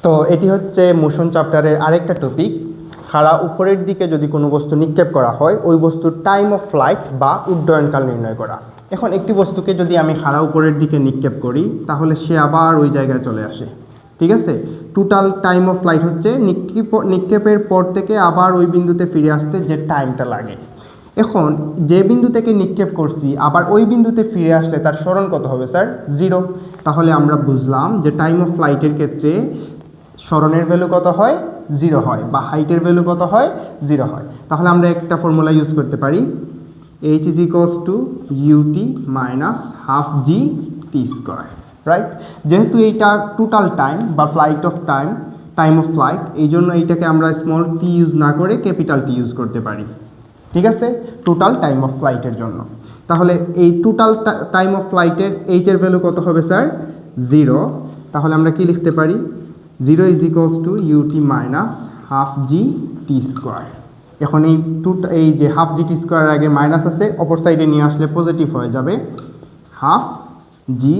তো এটি হচ্ছে মোশন চ্যাপ্টারের আরেকটা টপিক। খাড়া উপরের দিকে যদি কোনো বস্তু নিক্ষেপ করা হয়, ওই বস্তুর টাইম অফ ফ্লাইট বা উড্ডয়নকাল নির্ণয় করা। এখন একটি বস্তুকে যদি আমি খাড়া উপরের দিকে নিক্ষেপ করি, তাহলে সে আবার ওই জায়গায় চলে আসে, ঠিক আছে। টোটাল টাইম অফ ফ্লাইট হচ্ছে নিক্ষেপের পর থেকে আবার ওই বিন্দুতে ফিরে আসতে যে টাইমটা লাগে। এখন যে বিন্দু থেকে নিক্ষেপ করছি আবার ওই বিন্দুতে ফিরে আসলে তার সরণ কত হবে স্যার? 0। তাহলে আমরা বুঝলাম যে টাইম অফ ফ্লাইটের ক্ষেত্রে সরণের ভ্যালু কত হয়? 0 হয়, বা হাইটের ভ্যালু কত হয়? 0 হয়। তাহলে আমরা একটা ফর্মুলা ইউজ করতে পারি, h is equals to u t minus half g t square, right. যেহেতু এইটা টোটাল টাইম বা flight of time of flight, এই জন্য এইটাকে আমরা স্মল টি ইউজ না করে ক্যাপিটাল টি ইউজ করতে পারি, ঠিক আছে, টোটাল টাইম অফ ফ্লাইটের জন্য। তাহলে এই টোটাল টাইম অফ ফ্লাইটের এইচ এর ভ্যালু কত হবে স্যার? 0। তাহলে আমরা কি লিখতে পারি? 0 is equals to u t minus half g t square. এখন এই যে হাফ জি টি স্কোয়ারের আগে মাইনাস আছে, অপর সাইডে নিয়ে আসলে পজিটিভ হয়ে যাবে। Half g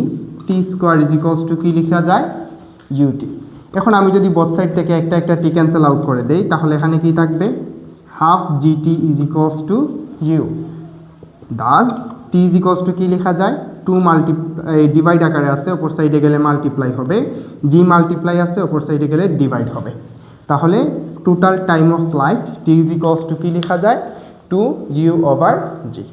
t square is equals to কী লেখা যায়? ইউটি। এখন আমি যদি বোথ সাইড থেকে একটা টি ক্যান্সেল আউট করে দেই, তাহলে এখানে কি থাকবে? Half g t is equals to u. দাস টি ইজ ইকুয়ালস টু কী লেখা যায়? 2 ডিভাইড আকারে আছে, অপর সাইডে গেলে মাল্টিপ্লাই হবে। জি মাল্টিপ্লাই আছে, অপর সাইডে গেলে ডিভাইড হবে। তাহলে total time of flight t is equals to কী লেখা যায়? 2 ইউ ওভার জি।